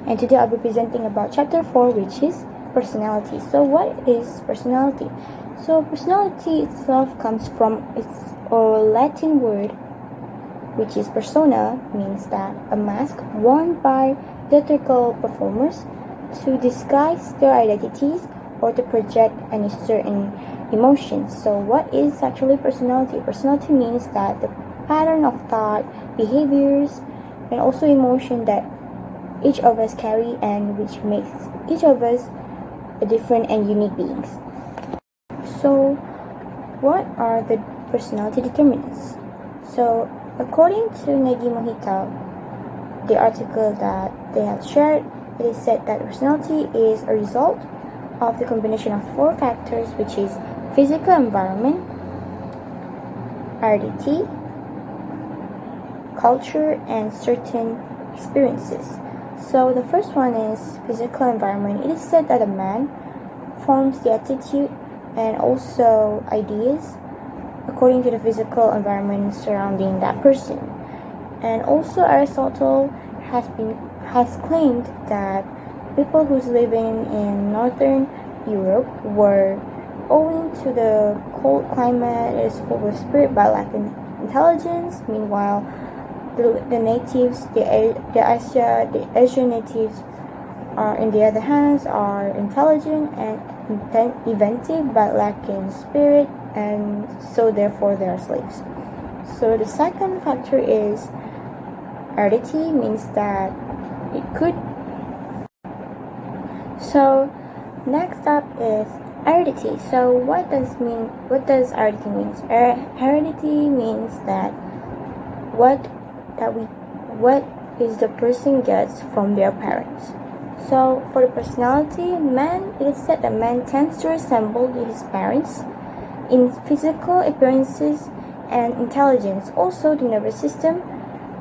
and today I'll be presenting about chapter 4, which is personality. So what is personality? So personality itself comes from its Latin word, which is persona, means that a mask worn by theatrical performers to disguise their identities or to project any certain emotions. So what is actually personality? Personality means that the pattern of thought, behaviors, and also emotion that each of us carry and which makes each of us a different and unique beings. So what are the personality determinants? So according to Negi Mohita, the article that they have shared, it is said that personality is a result of the combination of 4 factors, which is physical environment, heredity, culture, and certain experiences. So the first one is physical environment. It is said that a man forms the attitude and also ideas according to the physical environment surrounding that person. And also Aristotle has claimed that people who's living in northern Europe were, owing to the cold climate, is full of spirit but lacking intelligence. Meanwhile, the natives, the Asian natives, in the other hands, are intelligent and inventive but lacking spirit, and so therefore they are slaves. So the second factor is heredity, means that it could. So next up is heredity. So what does heredity mean? Heredity means that what is the person gets from their parents. So for the personality, it is said that man tends to resemble his parents in physical appearances and intelligence, also the nervous system,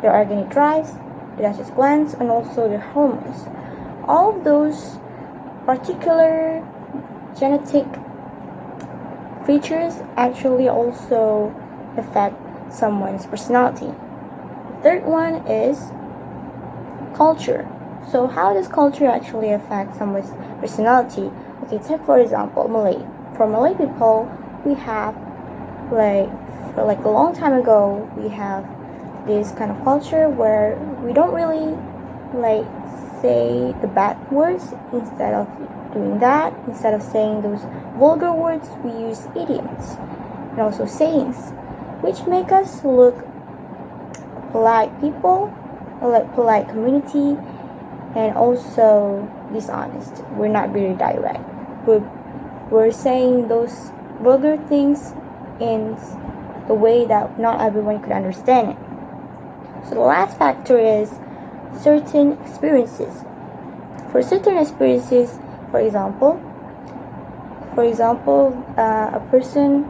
the organic drives, the digestive glands, and also the hormones. All of those particular genetic features actually also affect someone's personality. Third one is culture. So how does culture actually affect someone's personality? Okay, take for example Malay. For Malay people, we have for a long time ago, we have this kind of culture where we don't really say the bad words. Instead of doing that, instead of saying those vulgar words, we use idioms and also sayings, which make us look polite people, like polite community, and also dishonest. We're not very direct. We're saying those vulgar things in the way that not everyone could understand it. So the last factor is certain experiences. For certain experiences, for example, a person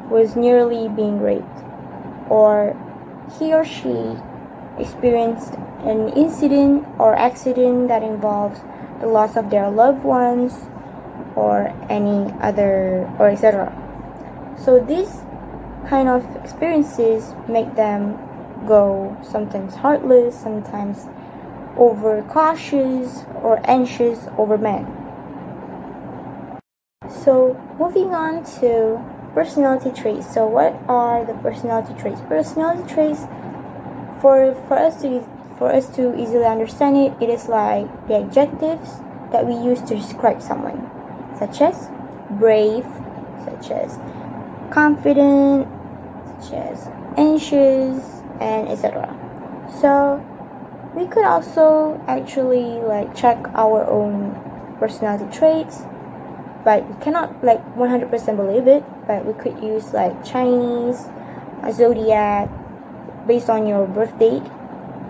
was nearly being raped, or he or she experienced an incident or accident that involves the loss of their loved ones or any other, or etc. So these kind of experiences make them go sometimes heartless, sometimes overcautious or anxious over men. So moving on to personality traits. So what are the personality traits? Personality traits, for us to easily understand it, it is like the adjectives that we use to describe someone, such as brave, such as confident, such as anxious, and etc. So we could also actually check our own personality traits, but we cannot 100% believe it, but we could use Chinese, zodiac, based on your birth date,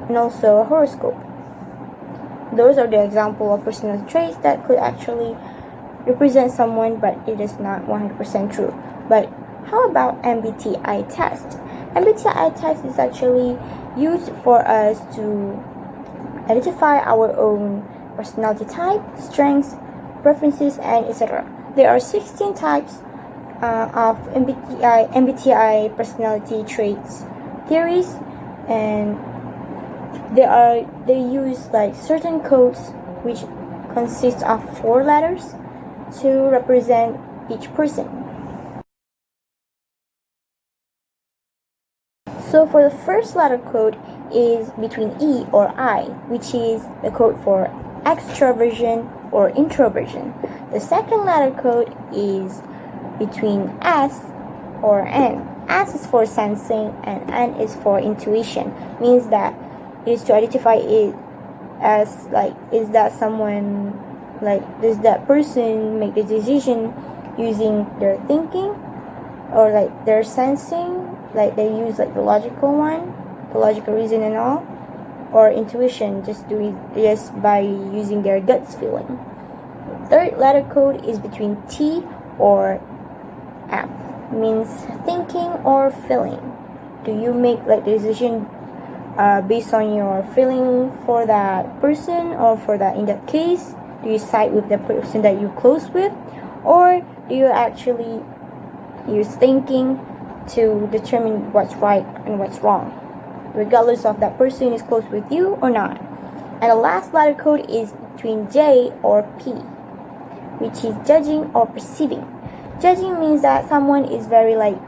and also a horoscope. Those are the example of personality traits that could actually represent someone, but it is not 100% true. But how about MBTI test? MBTI test is actually used for us to identify our own personality type, strengths, preferences, and etc. There are 16 types of MBTI personality traits theories, and they use like certain codes which consist of 4 letters to represent each person. So for the first letter code is between E or I, which is the code for extroversion or introversion. The second letter code is between S or N. S is for sensing and N is for intuition. Means that it is to identify it as like, is that someone, like, does that person make the decision using their thinking or like their sensing, like they use like the logical one, the logical reason and all, or intuition, just do it just by using their guts feeling. The third letter code is between T or F, means thinking or feeling. Do you make like the decision based on your feeling for that person, or for that, in that case, do you side with the person that you're close with, or do you actually use thinking to determine what's right and what's wrong, regardless of that person is close with you or not? And the last letter code is between J or P, which is judging or perceiving. Judging means that someone is very like,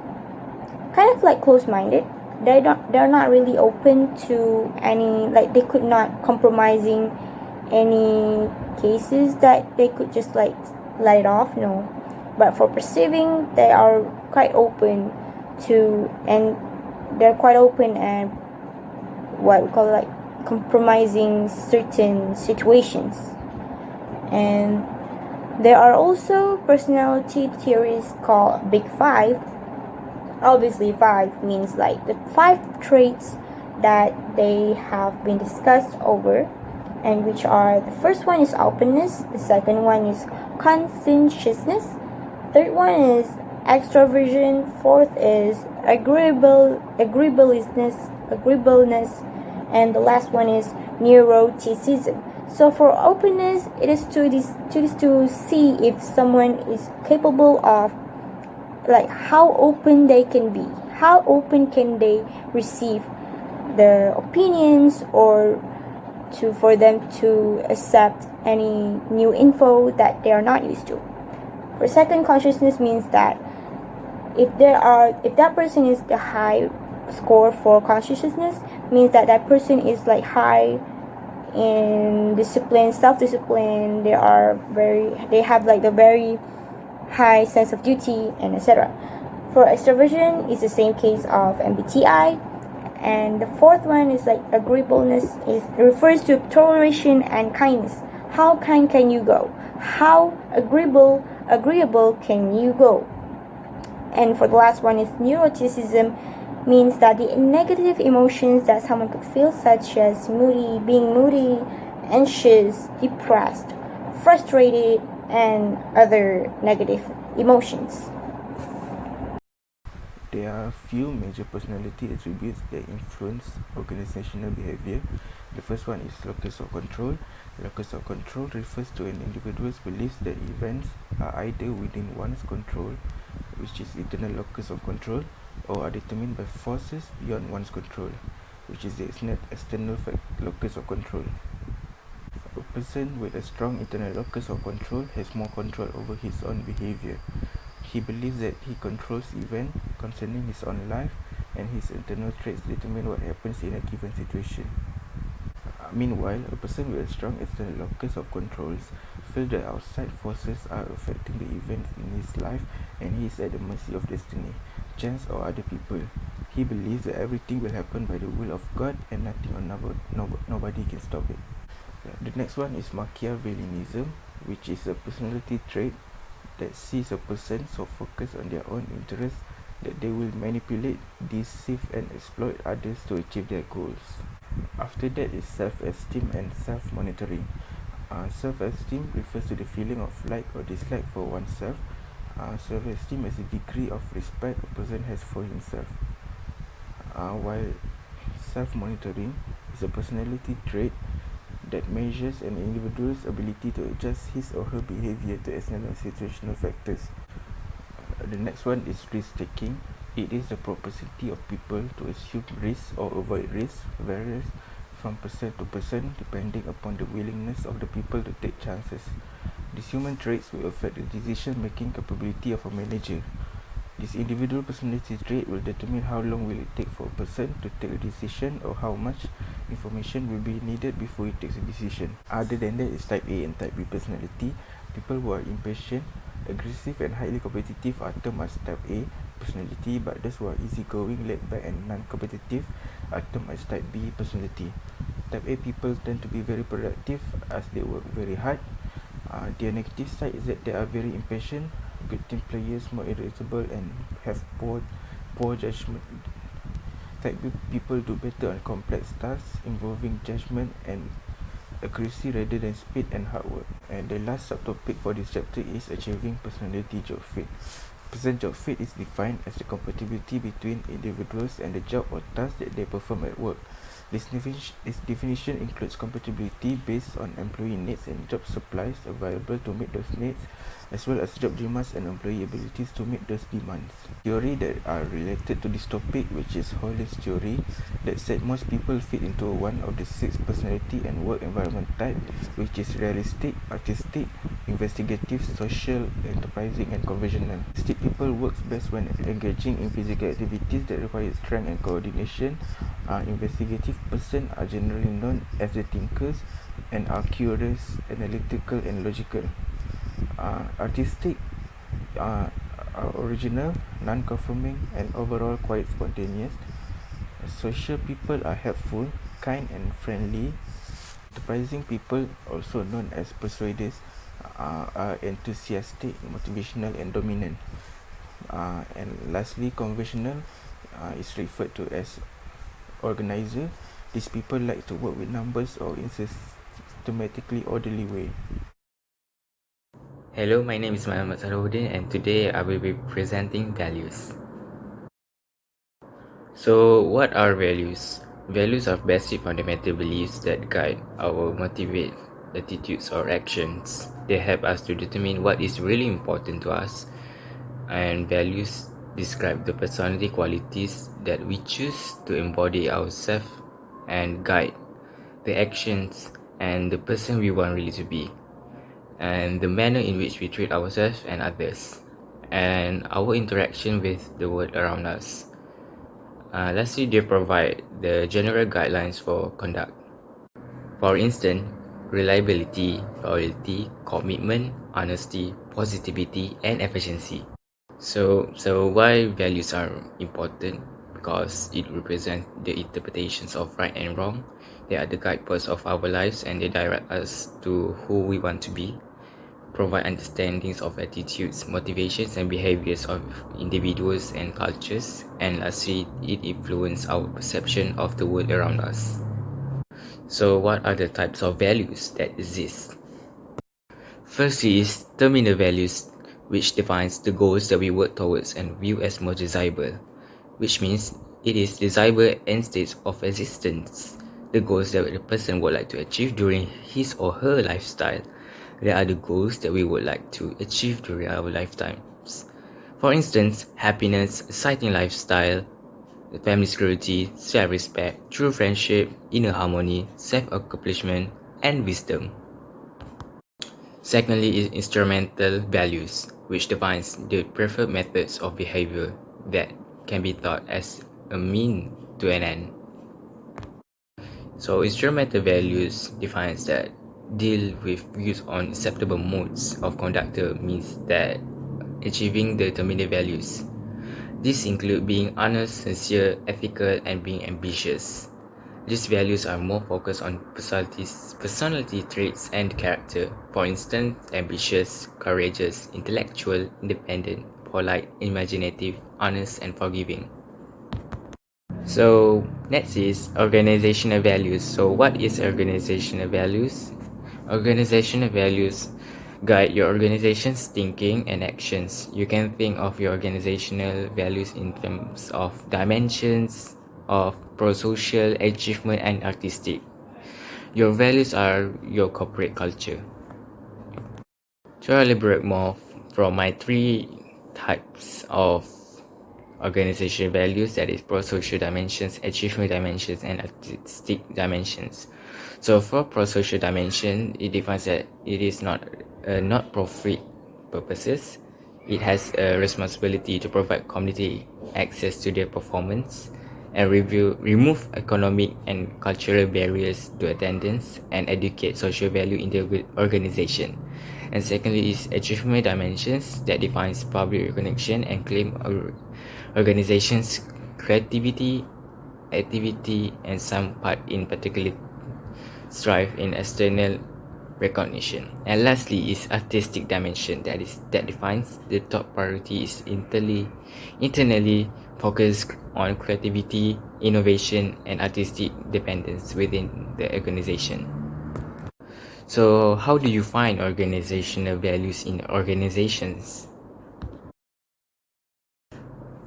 kind of like close-minded. They're not really open to any, like they could not compromising any cases that they could just like let it off, no. But for perceiving, they are quite open to, and they're quite open and what we call like compromising certain situations. And there are also personality theories called Big Five. Obviously 5 means like the 5 traits that they have been discussed over, and which are, the first one is openness, the second one is conscientiousness, third one is extroversion, fourth is agreeableness, and the last one is neuroticism. So for openness, it is to see if someone is capable of, like, how open they can be, how open can they receive the opinions, or for them to accept any new info that they are not used to. For second, consciousness means that if that person is the high score for consciousness, means that that person is like high in discipline, self-discipline. They have like the very high sense of duty, and etc. For extroversion, it's the same case of MBTI. And the fourth one is like agreeableness. It refers to toleration and kindness. How kind can you go? How agreeable can you go? And for the last one is neuroticism, means that the negative emotions that someone could feel, such as being moody, anxious, depressed, frustrated, and other negative emotions. There are a few major personality attributes that influence organizational behavior. The first one is locus of control. Locus of control refers to an individual's beliefs that events are either within one's control, which is internal locus of control, or are determined by forces beyond one's control, which is the external locus of control. A person with a strong internal locus of control has more control over his own behavior. He believes that he controls events concerning his own life, and his internal traits determine what happens in a given situation. Meanwhile, a person with a strong external locus of controls feels that outside forces are affecting the events in his life, and he is at the mercy of destiny, chance, or other people. He believes that everything will happen by the will of God, and nothing or nobody can stop it. The next one is Machiavellianism, which is a personality trait that sees a person so focused on their own interests that they will manipulate, deceive, and exploit others to achieve their goals. After that is self-esteem and self-monitoring. Self-esteem refers to the feeling of like or dislike for oneself. Self-esteem is a degree of respect a person has for himself. While self-monitoring is a personality trait that measures an individual's ability to adjust his or her behavior to external situational factors. The next one is risk-taking. It is the propensity of people to assume risks or avoid risks. Various from person to person depending upon the willingness of the people to take chances. These human traits will affect the decision-making capability of a manager. This individual personality trait will determine how long will it take for a person to take a decision or how much information will be needed before he takes a decision. Other than that is type A and type B personality. People who are impatient, aggressive and highly competitive are termed as type A personality, but those who are easygoing, laid back and non-competitive are termed as type B personality. Type A people tend to be very productive as they work very hard. Their negative side is that they are very impatient, good team players, more irritable and have poor judgment. Type B people do better on complex tasks involving judgment and accuracy rather than speed and hard work. And the last subtopic for this chapter is achieving personality job fit. Person job fit is defined as the compatibility between individuals and the job or task that they perform at work. This definition includes compatibility based on employee needs and job supplies available to meet those needs, as well as job demands and employee abilities to meet those demands. Theory that are related to this topic, which is Holland's theory, that said most people fit into one of the 6 personality and work environment type, which is realistic, artistic, investigative, social, enterprising and conventional. Artistic people works best when engaging in physical activities that require strength and coordination. Investigative person are generally known as the thinkers and are curious, analytical and logical. Artistic are original, non-conforming and overall quite spontaneous. Social people are helpful, kind and friendly. Enterprising people, also known as persuaders, are enthusiastic, motivational and dominant. And lastly, conventional is referred to as organizer. These people like to work with numbers or in systematically orderly way. Hello, my name is Salahuddin and today I will be presenting values. So, what are values? Values are basic fundamental beliefs that guide our motivate attitudes or actions. They help us to determine what is really important to us, and values describe the personality qualities that we choose to embody ourselves and guide the actions and the person we want really to be, and the manner in which we treat ourselves and others, and our interaction with the world around us. Lastly, they provide the general guidelines for conduct. For instance, reliability, loyalty, commitment, honesty, positivity, and efficiency. So why values are important? Because it represents the interpretations of right and wrong. They are the guideposts of our lives and they direct us to who we want to be, provide understandings of attitudes, motivations and behaviors of individuals and cultures, and lastly, it influences our perception of the world around us. So what are the types of values that exist? First is terminal values, which defines the goals that we work towards and view as most desirable, which means it is desirable end states of existence, the goals that the person would like to achieve during his or her lifestyle. There are the goals that we would like to achieve during our lifetimes. For instance, happiness, exciting lifestyle, family security, self-respect, true friendship, inner harmony, self-accomplishment, and wisdom. Secondly is instrumental values, which defines the preferred methods of behavior that can be thought as a mean to an end. So instrumental values defines that deal with views on acceptable modes of conduct means that achieving the terminal values. These include being honest, sincere, ethical, and being ambitious. These values are more focused on personality traits and character. For instance, ambitious, courageous, intellectual, independent, polite, imaginative, honest, and forgiving. So next is organizational values. So what is organizational values? Organizational values guide your organization's thinking and actions. You can think of your organizational values in terms of dimensions of pro-social, achievement, and artistic. Your values are your corporate culture. To elaborate more from my 3 types of organizational values, that is pro-social dimensions, achievement dimensions, and artistic dimensions. So for pro-social dimension, it defines that it is not for-profit purposes. It has a responsibility to provide community access to their performance and remove economic and cultural barriers to attendance and educate social value in the organization. And secondly is achievement dimensions, that defines public recognition and claim organizations' creativity, activity, and some part in particular strive in external recognition. And lastly is artistic dimension, that defines the top priority is internally focused on creativity, innovation, and artistic dependence within the organization. So how do you find organizational values in organizations?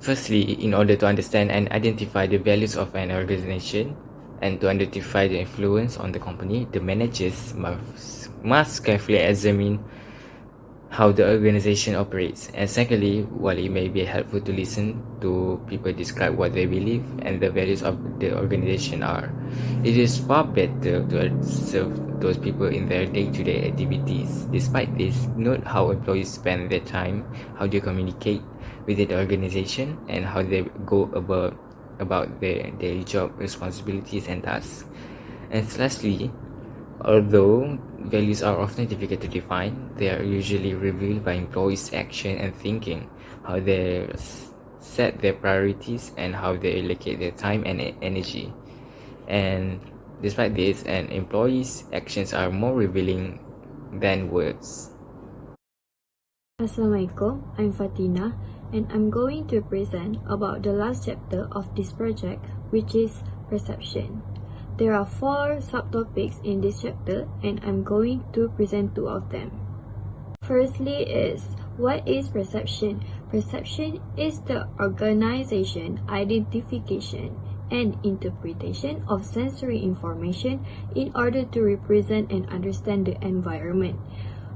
Firstly, in order to understand and identify the values of an organization and to identify the influence on the company, the managers must carefully examine how the organization operates. And secondly, while it may be helpful to listen to people describe what they believe and the values of the organization are, it is far better to observe those people in their day-to-day activities. Despite this, note how employees spend their time, how they communicate within the organization, and how they go about their daily job responsibilities and tasks. And lastly, although values are often difficult to define, they are usually revealed by employees' action and thinking, how they set their priorities, and how they allocate their time and energy. And despite this, an employee's actions are more revealing than words. Assalamualaikum, I'm Fatinah, and I'm going to present about the last chapter of this project, which is perception. There are 4 subtopics in this chapter, and I'm going to present 2 of them. Firstly is, what is perception? Perception is the organization, identification, and interpretation of sensory information in order to represent and understand the environment.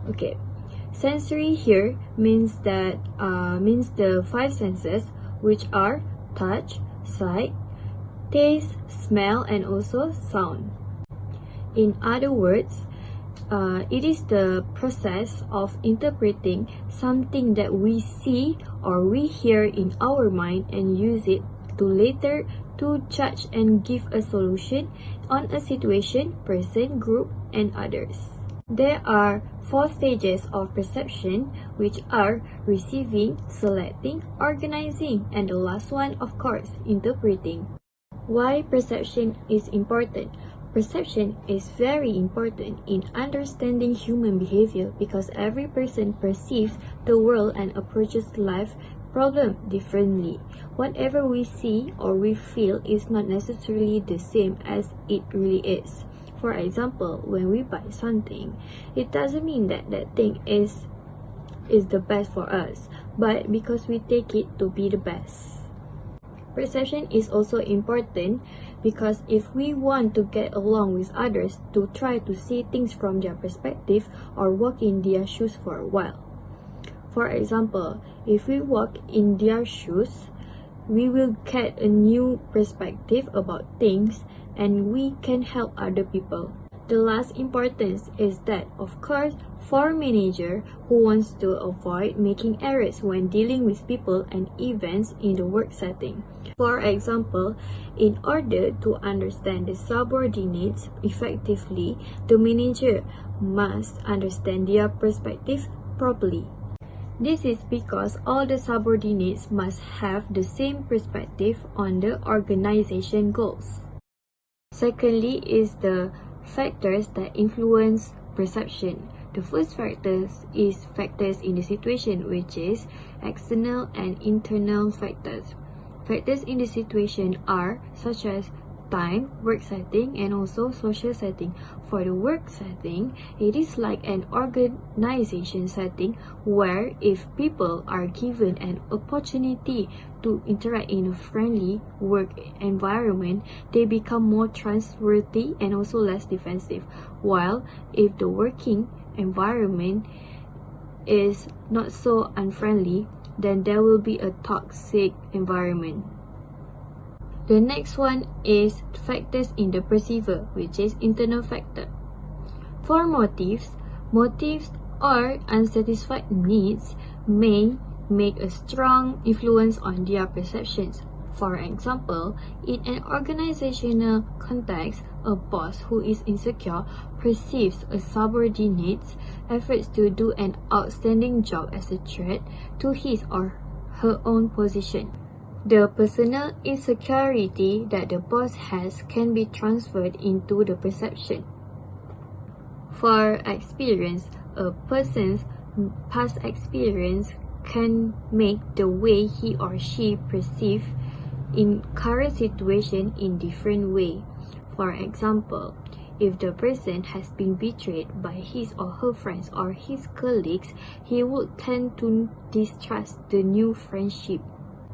Okay, sensory here means the 5 senses, which are touch, sight, taste, smell, and also sound. In other words, it is the process of interpreting something that we see or we hear in our mind and use it to later to judge and give a solution on a situation, person, group, and others. There are 4 stages of perception, which are receiving, selecting, organizing, and the last one, of course, interpreting. Why perception is important? Perception is very important in understanding human behavior because every person perceives the world and approaches life problem differently. Whatever we see or we feel is not necessarily the same as it really is. For example, when we buy something, it doesn't mean that that thing is the best for us, but because we take it to be the best. Perception is also important because if we want to get along with others to try to see things from their perspective or walk in their shoes for a while. For example, if we walk in their shoes, we will get a new perspective about things and we can help other people. The last importance is that, of course, for a manager who wants to avoid making errors when dealing with people and events in the work setting. For example, in order to understand the subordinates effectively, the manager must understand their perspective properly. This is because all the subordinates must have the same perspective on the organization goals. Secondly is the factors that influence perception. The first factors is factors in the situation, which is external and internal factors. Factors in the situation are such as time, work setting, and also social setting. For the work setting, it is like an organization setting where if people are given an opportunity to interact in a friendly work environment, they become more trustworthy and also less defensive. While if the working environment is not so unfriendly, then there will be a toxic environment. The next one is factors in the perceiver, which is internal factor. For motives or unsatisfied needs may make a strong influence on their perceptions. For example, in an organizational context, a boss who is insecure perceives a subordinate's efforts to do an outstanding job as a threat to his or her own position. The personal insecurity that the boss has can be transferred into the perception. For experience, a person's past experience can make the way he or she perceives in current situation in different way. For example, if the person has been betrayed by his or her friends or his colleagues, he would tend to distrust the new friendship.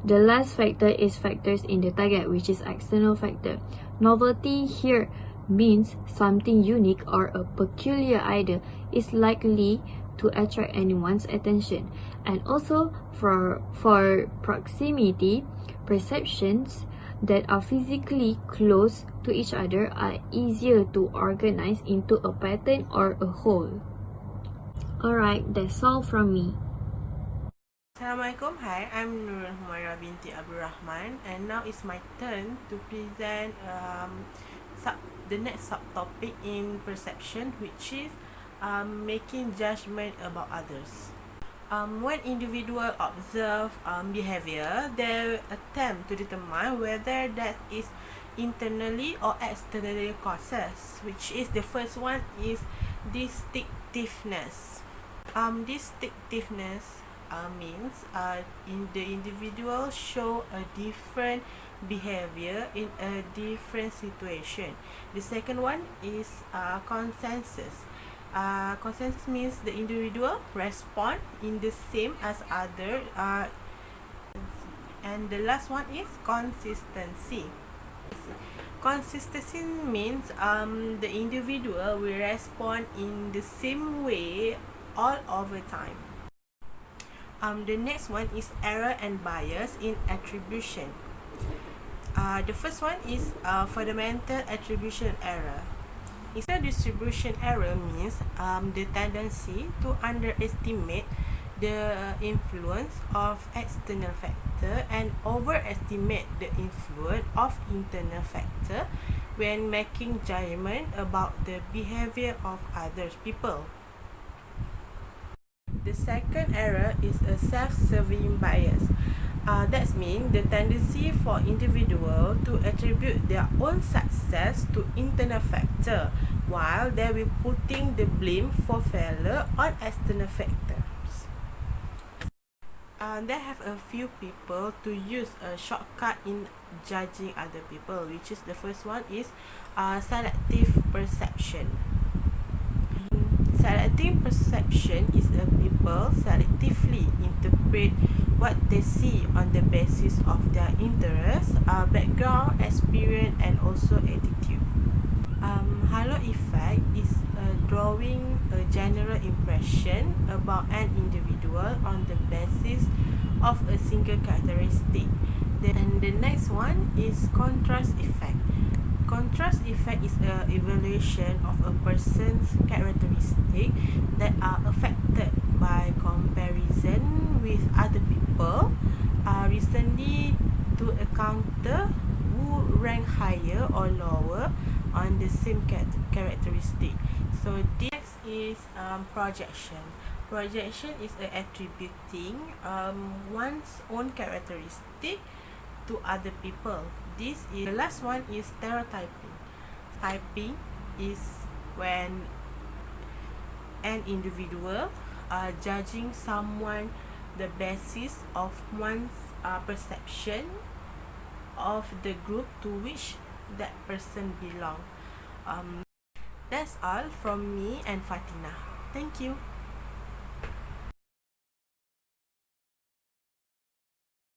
The last factor is factors in the target, which is external factor. Novelty here means something unique or a peculiar idea is likely to attract anyone's attention. And also for proximity, perceptions that are physically close to each other are easier to organize into a pattern or a whole. Alright, that's all from me. Assalamualaikum. Hi, I'm Humaira Binti Abdul Rahman, and now it's my turn to present the next subtopic in perception, which is making judgment about others. When individuals observe behavior, they attempt to determine whether that is internally or externally causes, which is the first one is distinctiveness. Distinctiveness means in the individual show a different behavior in a different situation. The second one is consensus. Consensus means the individual respond in the same as other, and the last one is consistency. Consistency means the individual will respond in the same way all over time. The next one is error and bias in attribution. The first one is fundamental attribution error. Distribution error means the tendency to underestimate the influence of external factor and overestimate the influence of internal factor when making judgment about the behavior of other people. The second error is a self-serving bias. That means the tendency for individual to attribute their own success to internal factor, while they will putting the blame for failure on external factors. They have a few people to use a shortcut in judging other people, which is the first one is selective perception. Selective perception is a people selectively interpret what they see on the basis of their interests, background, experience, and also attitude. Halo effect is drawing a general impression about an individual on the basis of a single characteristic. And the next one is contrast effect. Contrast effect is an evaluation of a person's characteristics that are affected by comparison with other people. Recently, to encounter who rank higher or lower on the same characteristic. So this is projection. Projection is attributing one's own characteristic to other people. This is the last one is stereotyping. Typing is when an individual judging someone the basis of one's perception of the group to which that person belong. That's all from me and Fatinah. Thank you.